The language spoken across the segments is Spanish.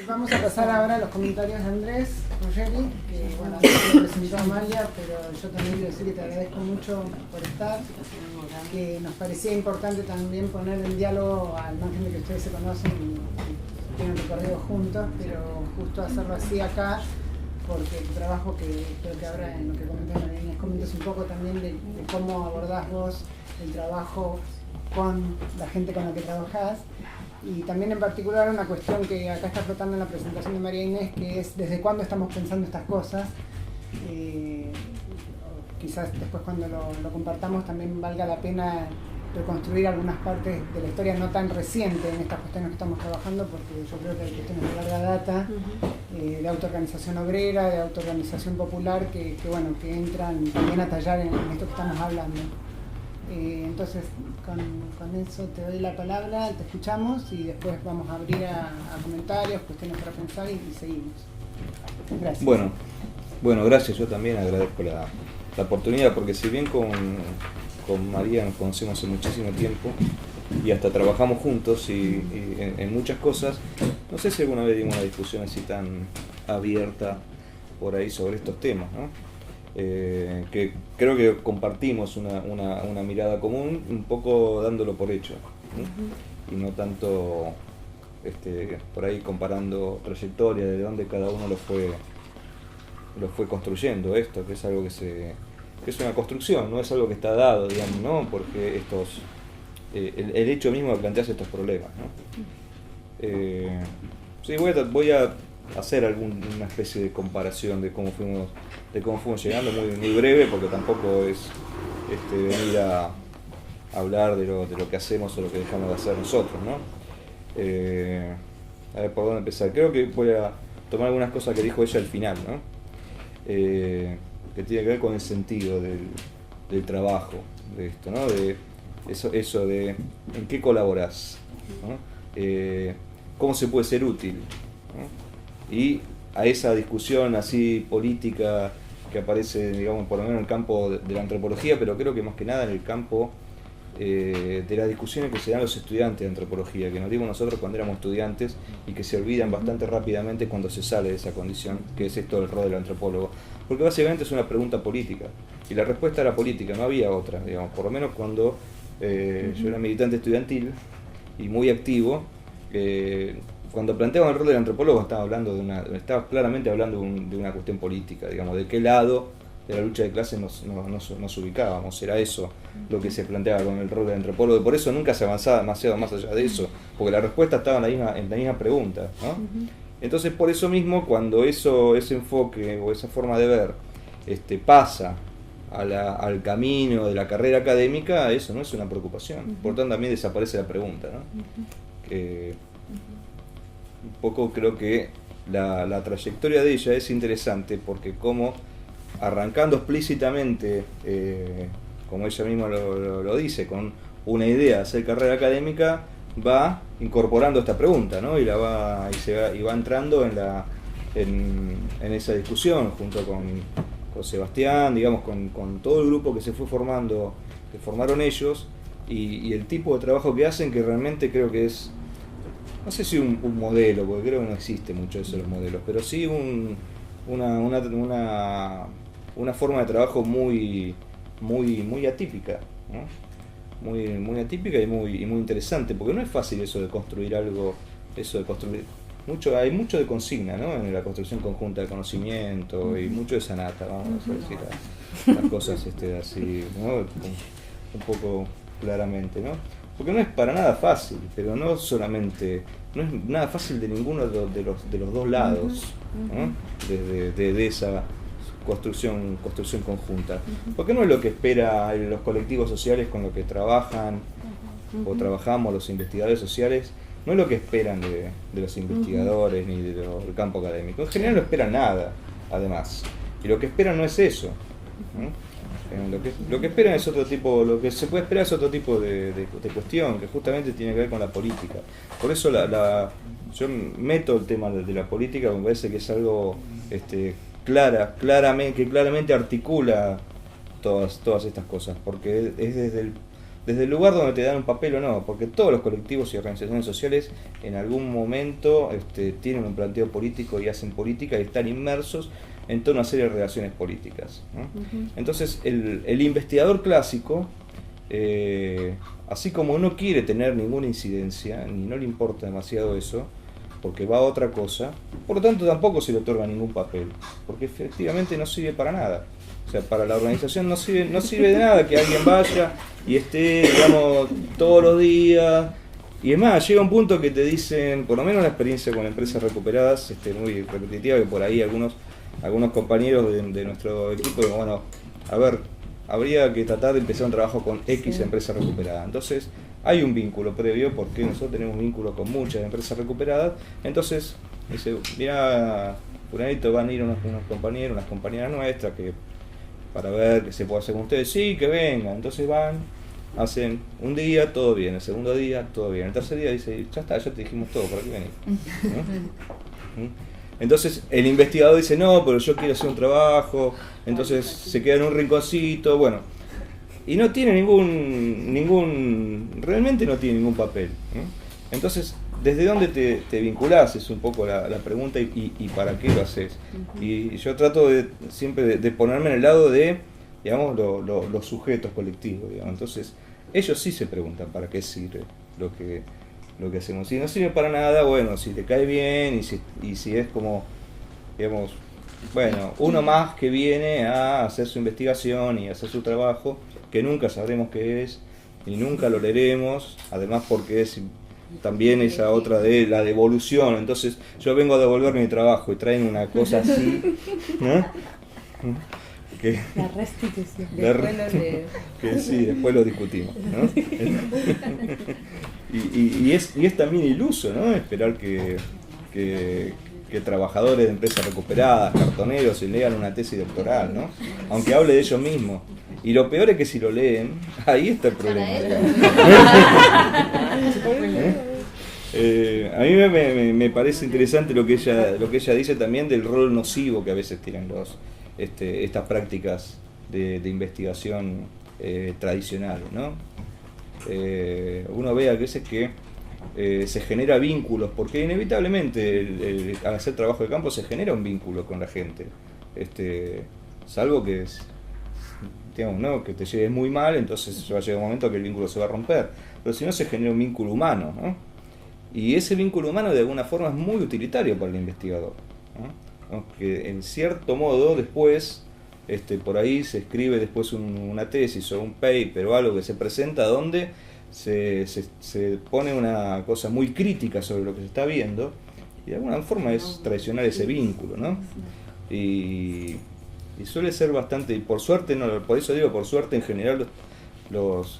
Vamos a pasar ahora a los comentarios de Andrés Ruggeri, que bueno, lo presentó Amalia, pero yo también quiero decir que te agradezco mucho por estar, que nos parecía importante también poner en diálogo, al margen de que ustedes se conocen y tienen recorrido juntos, pero justo hacerlo así acá, porque tu trabajo, que creo que ahora en lo que comentas María Inés, comentas un poco también de cómo abordás vos el trabajo con la gente con la que trabajás. Y también en particular una cuestión que acá está flotando en la presentación de María Inés, que es desde cuándo estamos pensando estas cosas. Quizás después cuando lo compartamos también valga la pena reconstruir algunas partes de la historia no tan reciente en estas cuestiones que estamos trabajando, porque yo creo que hay cuestiones de larga data, de autoorganización obrera, de autoorganización popular, que entran también a tallar en esto que estamos hablando. Entonces, con eso te doy la palabra, te escuchamos y después vamos a abrir a comentarios, cuestiones para pensar y seguimos. Gracias. Bueno, gracias. Yo también agradezco la oportunidad, porque si bien con María nos conocemos hace muchísimo tiempo y hasta trabajamos juntos y en muchas cosas, no sé si alguna vez dimos una discusión así tan abierta por ahí sobre estos temas, ¿no? Que creo que compartimos una mirada común, un poco dándolo por hecho, ¿no? Y no tanto por ahí comparando trayectorias de dónde cada uno lo fue construyendo esto, que es algo que es una construcción, no es algo que está dado, digamos, ¿no? Porque el hecho mismo de plantearse estos problemas, ¿no? Sí, voy a hacer alguna especie de comparación de cómo fuimos llegando, muy breve, porque tampoco es venir a hablar de lo que hacemos o lo que dejamos de hacer nosotros, ¿no? A ver por dónde empezar. Creo que voy a tomar algunas cosas que dijo ella al final, ¿no? Que tiene que ver con el sentido del trabajo, de esto, ¿no? De eso de en qué colaborás, ¿no? Cómo se puede ser útil, ¿no? Y a esa discusión así política que aparece, digamos, por lo menos en el campo de la antropología, pero creo que más que nada en el campo de las discusiones que se dan los estudiantes de antropología, que nos dimos nosotros cuando éramos estudiantes y que se olvidan bastante rápidamente cuando se sale de esa condición, que es esto del rol del antropólogo. Porque básicamente es una pregunta política, y la respuesta era política, no había otra, digamos, por lo menos cuando yo era militante estudiantil y muy activo. Cuando planteaban el rol del antropólogo estaba claramente hablando de una cuestión política, digamos, de qué lado de la lucha de clases nos ubicábamos. Era eso lo que se planteaba con el rol del antropólogo, y por eso nunca se avanzaba demasiado más allá de eso, porque la respuesta estaba en la misma pregunta, ¿no? Entonces, por eso mismo, cuando ese enfoque o esa forma de ver pasa al camino de la carrera académica, eso no es una preocupación. Por tanto, también desaparece la pregunta, ¿no? Un poco creo que la trayectoria de ella es interesante, porque como arrancando explícitamente, como ella misma lo dice, con una idea de hacer carrera académica, va incorporando esta pregunta, ¿no? Y va entrando en esa discusión junto con Sebastián, digamos, con todo el grupo que se fue formando, que formaron ellos, y el tipo de trabajo que hacen, que realmente creo que es, no sé si un modelo, porque creo que no existe mucho eso de los modelos, pero sí una forma de trabajo muy atípica, ¿no? Muy atípica y muy interesante, porque no es fácil eso de construir algo, hay mucho de consigna, ¿no? En la construcción conjunta de conocimiento, y mucho de sanata, vamos a decir las cosas así, ¿no? Un poco claramente, ¿no? Porque no es para nada fácil, pero no es nada fácil de ninguno de los dos lados, ¿no? De esa construcción conjunta. Porque no es lo que esperan los colectivos sociales con los que trabajan o trabajamos los investigadores sociales, no es lo que esperan de los investigadores ni del campo académico. En general no esperan nada, además. Y lo que esperan no es eso, ¿no? Lo que esperan es otro tipo, lo que se puede esperar es otro tipo de cuestión, que justamente tiene que ver con la política. Por eso yo meto el tema de la política, me parece que es algo que claramente articula todas estas cosas, porque es desde desde el lugar donde te dan un papel o no, porque todos los colectivos y organizaciones sociales en algún momento tienen un planteo político y hacen política y están inmersos en toda una serie de relaciones políticas, ¿no? Entonces el investigador clásico, así como no quiere tener ninguna incidencia, ni no le importa demasiado eso, porque va a otra cosa, por lo tanto tampoco se le otorga ningún papel, porque efectivamente no sirve para nada. O sea, para la organización no sirve de nada que alguien vaya y esté, digamos, todos los días. Y es más, llega un punto que te dicen, por lo menos la experiencia con empresas recuperadas, muy repetitiva, que por ahí algunos compañeros de nuestro equipo digo, bueno, a ver, habría que tratar de empezar un trabajo con X empresa recuperada. Entonces, hay un vínculo previo, porque nosotros tenemos vínculo con muchas empresas recuperadas. Entonces, dice, mira, fulanito, van a ir unos compañeros, unas compañeras nuestras, que para ver qué se puede hacer con ustedes. Sí, que vengan. Entonces van, hacen un día, todo bien, el segundo día, todo bien. El tercer día dice, ya está, ya te dijimos todo, ¿para qué venís? ¿No? Entonces el investigador dice, no, pero yo quiero hacer un trabajo. Entonces se queda en un rinconcito, bueno. Y no tiene realmente no tiene ningún papel, ¿no? Entonces, ¿desde dónde te vinculás? Es un poco la pregunta y para qué lo haces. Y yo trato siempre de ponerme en el lado de, digamos, los sujetos colectivos, digamos. Entonces, ellos sí se preguntan para qué sirve lo que hacemos. Si no sirve para nada, bueno, si te cae bien y si es como, digamos, bueno, uno más que viene a hacer su investigación y hacer su trabajo, que nunca sabremos qué es y nunca lo leeremos, además porque es también esa otra de la devolución. Entonces yo vengo a devolver mi trabajo y traen una cosa así, ¿no? Que, la restitución. Que sí, después lo discutimos, ¿no? y es también iluso, ¿no? Esperar que trabajadores de empresas recuperadas, cartoneros, se lean una tesis doctoral, ¿no? Aunque hable de ellos mismos. Y lo peor es que si lo leen, ahí está el problema. A mí me parece interesante lo que ella dice también del rol nocivo que a veces tienen estas prácticas de investigación tradicionales, ¿no? Uno ve a veces que se genera vínculos, porque inevitablemente al hacer trabajo de campo se genera un vínculo con la gente, salvo que digamos, ¿no? Que te lleves muy mal, entonces va a llegar un momento que el vínculo se va a romper, pero si no se genera un vínculo humano, ¿no? Y ese vínculo humano de alguna forma es muy utilitario para el investigador, ¿no? Que en cierto modo después por ahí se escribe después una tesis o un paper o algo que se presenta donde se pone una cosa muy crítica sobre lo que se está viendo, y de alguna forma es traicionar ese vínculo, ¿no? Y suele ser bastante, y por suerte, por eso digo, por suerte en general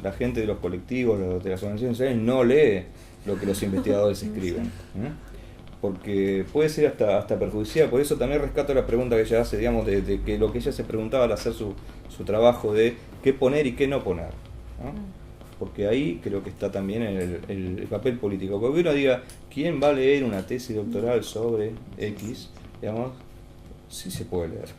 la gente de los colectivos, de las organizaciones sociales, no lee lo que los investigadores escriben, ¿eh? Porque puede ser hasta perjudicial. Por eso también rescato la pregunta que ella hace, digamos, de que lo que ella se preguntaba al hacer su trabajo de qué poner y qué no poner, ¿no? Porque ahí creo que está también el papel político. Porque uno diga, ¿quién va a leer una tesis doctoral sobre X? Digamos, sí se puede leer.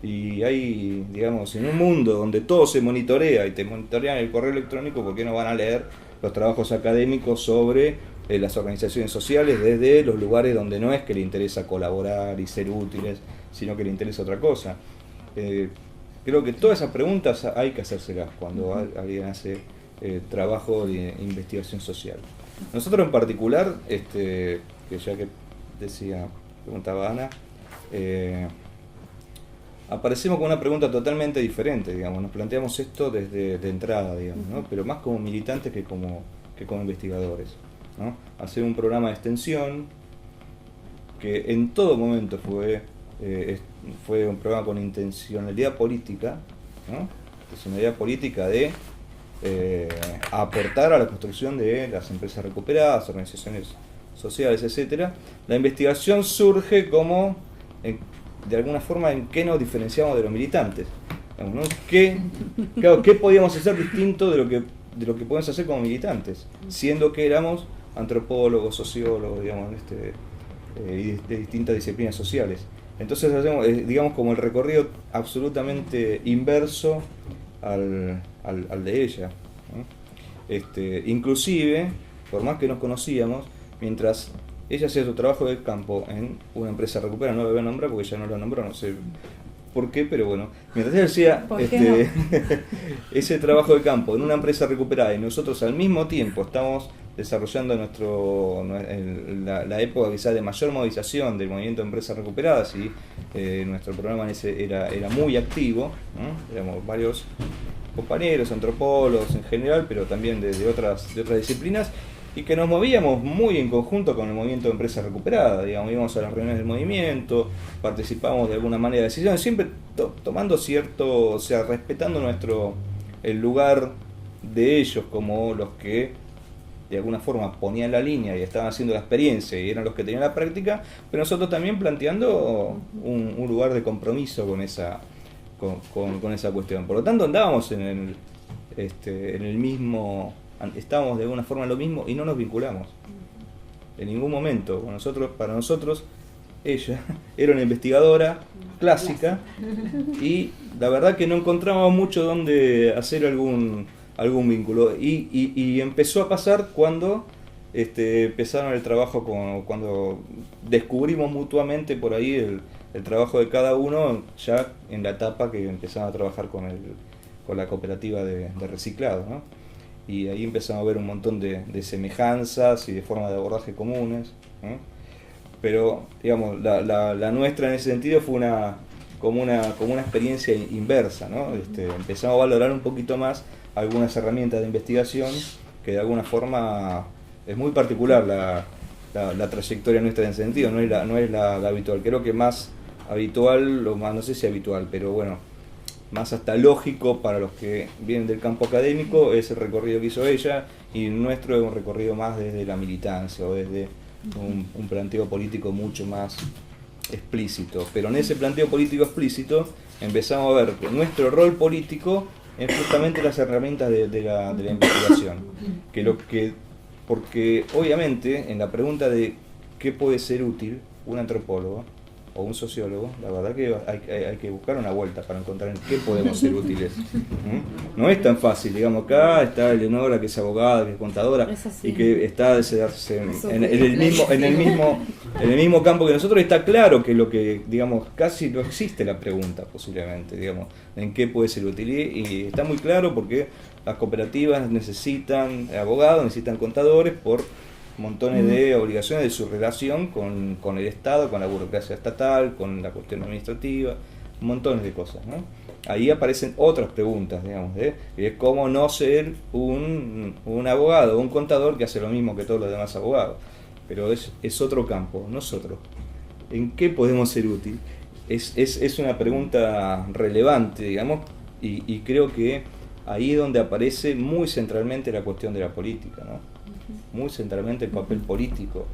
Y hay, digamos, en un mundo donde todo se monitorea y te monitorean el correo electrónico, ¿por qué no van a leer los trabajos académicos sobre las organizaciones sociales desde los lugares donde no es que le interesa colaborar y ser útiles, sino que le interesa otra cosa? Creo que todas esas preguntas hay que hacérselas cuando alguien hace trabajo de investigación social. Nosotros en particular, que ya que preguntaba Ana, aparecemos con una pregunta totalmente diferente, digamos, nos planteamos esto desde de entrada, digamos, ¿no? Pero más como militantes que como investigadores, ¿no? Hacer un programa de extensión que en todo momento fue un programa con intencionalidad política, ¿no? Intencionalidad política de aportar a la construcción de las empresas recuperadas, organizaciones sociales, etcétera. La investigación surge como de alguna forma en qué nos diferenciamos de los militantes, ¿no? ¿Qué podíamos hacer distinto de lo que podemos hacer como militantes, siendo que éramos antropólogos, sociólogos, digamos, de distintas disciplinas sociales? Entonces hacemos, digamos, como el recorrido absolutamente inverso al de ella, ¿no? Inclusive, por más que nos conocíamos, mientras ella hacía su trabajo de campo en una empresa recuperada, no la voy a nombrar porque ya no la nombró, no sé por qué, pero bueno, mientras ella hacía ese trabajo de campo en una empresa recuperada y nosotros al mismo tiempo estamos desarrollando la época quizás de mayor movilización del movimiento de empresas recuperadas, y nuestro programa era muy activo, ¿no? Éramos varios compañeros, antropólogos en general, pero también de otras disciplinas, y que nos movíamos muy en conjunto con el movimiento de empresas recuperadas, digamos, íbamos a las reuniones del movimiento, participábamos de alguna manera de decisiones, siempre tomando cierto, o sea, respetando el lugar de ellos como los que de alguna forma ponían la línea y estaban haciendo la experiencia y eran los que tenían la práctica, pero nosotros también planteando un lugar de compromiso con esa cuestión. Por lo tanto andábamos en el mismo, estábamos de alguna forma en lo mismo y no nos vinculamos en ningún momento. Para nosotros ella era una investigadora clásica y la verdad que no encontrábamos mucho donde hacer algún vínculo, y empezó a pasar cuando empezaron el trabajo, cuando descubrimos mutuamente por ahí el trabajo de cada uno, ya en la etapa que empezaron a trabajar con la cooperativa de reciclado, ¿no? Y ahí empezamos a ver un montón de semejanzas y de formas de abordaje comunes, ¿no? Pero digamos, la nuestra en ese sentido fue como una experiencia inversa, ¿no? Empezamos a valorar un poquito más algunas herramientas de investigación que de alguna forma es muy particular la trayectoria nuestra en ese sentido, no es la habitual. Creo que más habitual, o más, no sé si habitual, pero bueno, más hasta lógico para los que vienen del campo académico es el recorrido que hizo ella, y nuestro es un recorrido más desde la militancia o desde un planteo político mucho más explícito. Pero en ese planteo político explícito empezamos a ver que nuestro rol político es justamente las herramientas de la investigación, porque obviamente en la pregunta de qué puede ser útil un antropólogo o un sociólogo, la verdad que hay que buscar una vuelta para encontrar en qué podemos ser útiles. No es tan fácil, digamos, acá está Eleonora, que es abogada, que es contadora, y que está en el mismo campo que nosotros. Está claro que digamos, casi no existe la pregunta, posiblemente, digamos, en qué puede ser útil, y está muy claro porque las cooperativas necesitan abogados, necesitan contadores por montones de obligaciones de su relación con el Estado, con la burocracia estatal, con la cuestión administrativa, montones de cosas, ¿no? Ahí aparecen otras preguntas, digamos, de cómo no ser un abogado, un contador que hace lo mismo que todos los demás abogados. Pero es otro campo, nosotros. ¿En qué podemos ser útil? Es una pregunta relevante, digamos, y creo que ahí es donde aparece muy centralmente la cuestión de la política, ¿no? Muy centralmente el papel político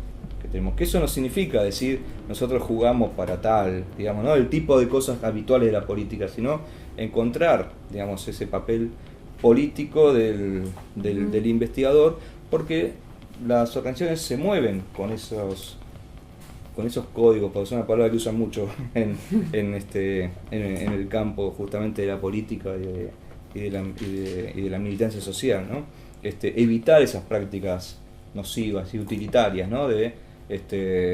que tenemos. Que eso no significa decir nosotros jugamos para tal, digamos, no el tipo de cosas habituales de la política, sino encontrar, digamos, ese papel político del investigador, porque las organizaciones se mueven con esos códigos, porque es una palabra que usan mucho en el campo justamente de la política y de la militancia social, ¿no? Evitar esas prácticas nocivas y utilitarias, ¿no? De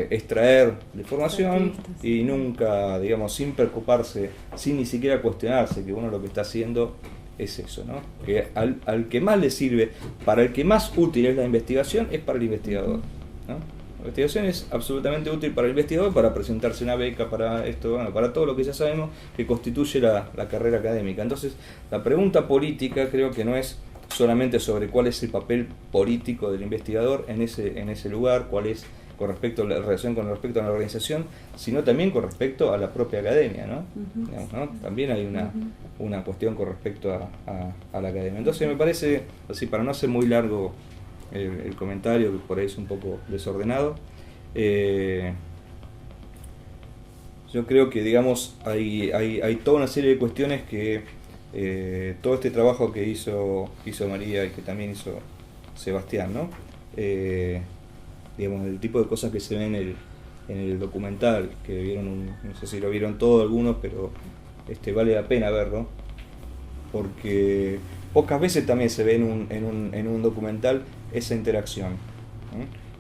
extraer la información y nunca, digamos, sin preocuparse, sin ni siquiera cuestionarse que uno lo que está haciendo es eso, ¿no? Que al que más le sirve, para el que más útil es la investigación, es para el investigador, ¿no? La investigación es absolutamente útil para el investigador, para presentarse una beca, para esto, bueno, para todo lo que ya sabemos que constituye la carrera académica. Entonces, la pregunta política creo que no es solamente sobre cuál es el papel político del investigador en ese lugar, cuál es con respecto a la relación con respecto a la organización, sino también con respecto a la propia academia, ¿no? Digamos, ¿no? También hay una cuestión con respecto a la academia. Entonces me parece, así para no hacer muy largo el comentario, que por ahí es un poco desordenado, yo creo que, digamos, hay toda una serie de cuestiones que todo este trabajo que hizo María y que también hizo Sebastián, ¿no? Digamos, el tipo de cosas que se ven en el documental, que vieron, no sé si lo vieron todos algunos, pero vale la pena verlo, porque pocas veces también se ve en un documental esa interacción.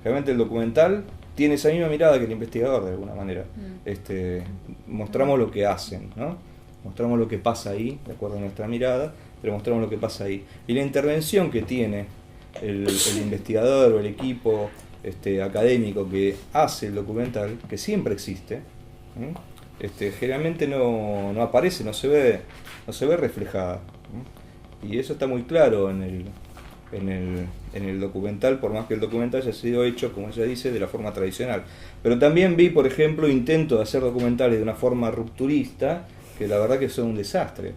Realmente el documental tiene esa misma mirada que el investigador de alguna manera. Mostramos lo que hacen, ¿no? Mostramos lo que pasa ahí, de acuerdo a nuestra mirada, pero mostramos lo que pasa ahí. Y la intervención que tiene el investigador o el equipo académico que hace el documental, que siempre existe, generalmente no aparece, no se ve reflejada. Y eso está muy claro en el documental, por más que el documental haya sido hecho, como ella dice, de la forma tradicional. Pero también vi, por ejemplo, intentos de hacer documentales de una forma rupturista, que la verdad que son un desastre.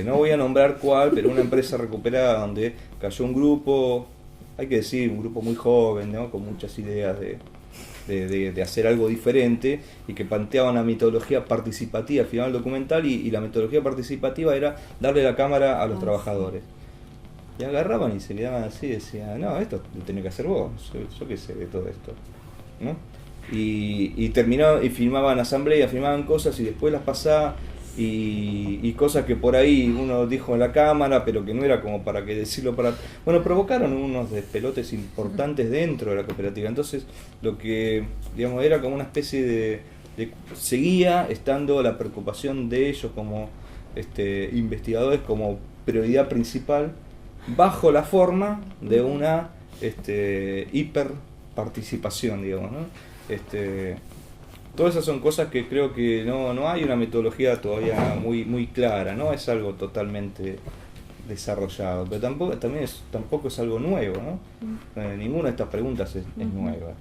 No voy a nombrar cuál, pero una empresa recuperada donde cayó un grupo, hay que decir, un grupo muy joven, ¿no? Con muchas ideas de hacer algo diferente, y que planteaba una metodología participativa al final del documental, y la metodología participativa era darle la cámara a los trabajadores. Y agarraban y se quedaban así, decían, no, esto lo tenés que hacer vos, yo qué sé de todo esto, ¿no? Y terminaban, y filmaban asambleas, filmaban cosas y después las pasaban, y cosas que por ahí uno dijo en la cámara, pero que no era como para que decirlo para... Bueno, provocaron unos despelotes importantes dentro de la cooperativa. Entonces, lo que, digamos, era como una especie de seguía estando la preocupación de ellos como investigadores como prioridad principal, bajo la forma de una hiperparticipación, digamos, ¿no? Todas esas son cosas que creo que no hay una metodología todavía muy clara, no es algo totalmente desarrollado, pero tampoco es algo nuevo, ¿no? Ninguna de estas preguntas es nueva.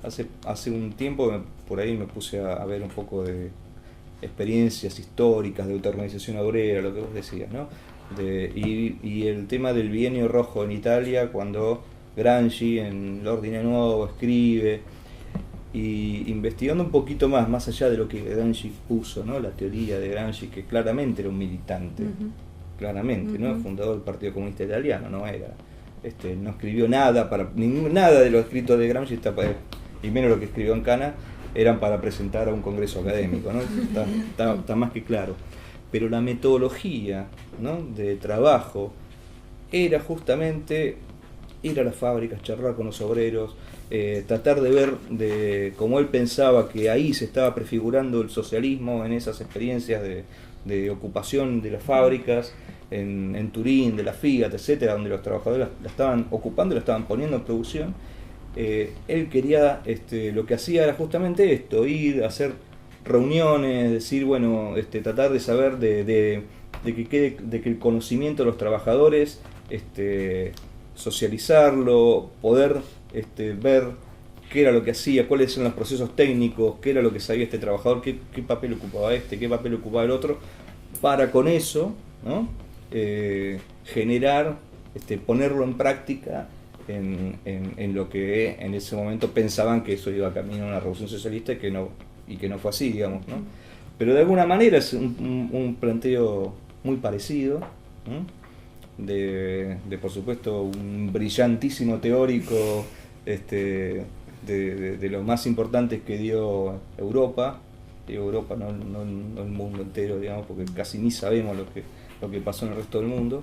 Hace un tiempo por ahí me puse a ver un poco de experiencias históricas de autoorganización obrera, lo que vos decías, ¿no? Y el tema del bienio rojo en Italia, cuando Gramsci en L'Ordine Nuovo escribe, y investigando un poquito más allá de lo que Gramsci puso, ¿no? La teoría de Gramsci, que claramente era un militante, claramente, ¿no? Fundador del Partido Comunista Italiano, no era, no escribió nada nada de los escritos de Gramsci y menos lo que escribió en Cana eran para presentar a un congreso académico, ¿no? Está más que claro. Pero la metodología, ¿no? De trabajo era justamente ir a las fábricas, charlar con los obreros, tratar de ver como él pensaba que ahí se estaba prefigurando el socialismo en esas experiencias de ocupación de las fábricas, en Turín, de la Fiat, etcétera, donde los trabajadores la estaban ocupando y la estaban poniendo en producción. Él quería, lo que hacía era justamente esto, ir a hacer reuniones, decir, bueno, tratar de saber de que el conocimiento de los trabajadores, socializarlo, poder ver qué era lo que hacía, cuáles eran los procesos técnicos, qué era lo que sabía este trabajador, qué papel ocupaba qué papel ocupaba el otro, para con eso, ¿no? Generar, ponerlo en práctica en lo que en ese momento pensaban que eso iba camino a una revolución socialista, y que no fue así, digamos, ¿no? Pero de alguna manera es un planteo muy parecido, ¿no? De por supuesto un brillantísimo teórico de los más importantes que dio Europa, digo Europa, no el mundo entero, digamos, porque casi ni sabemos lo que pasó en el resto del mundo,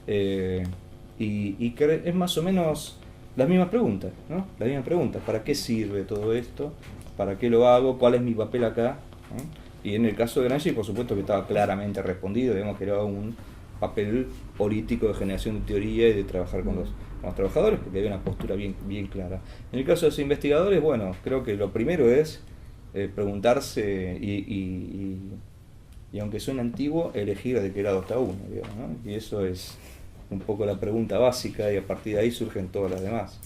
y que es más o menos las mismas preguntas, ¿no? Las mismas preguntas: ¿para qué sirve todo esto? ¿Para qué lo hago? ¿Cuál es mi papel acá? ¿No? Y en el caso de Gramsci, por supuesto que estaba claramente respondido, digamos que era un papel político de generación de teoría y de trabajar con los trabajadores, porque había una postura bien clara. En el caso de los investigadores, bueno, creo que lo primero es preguntarse y aunque suene antiguo, elegir de qué lado está uno, digamos, ¿no? Y eso es un poco la pregunta básica, y a partir de ahí surgen todas las demás.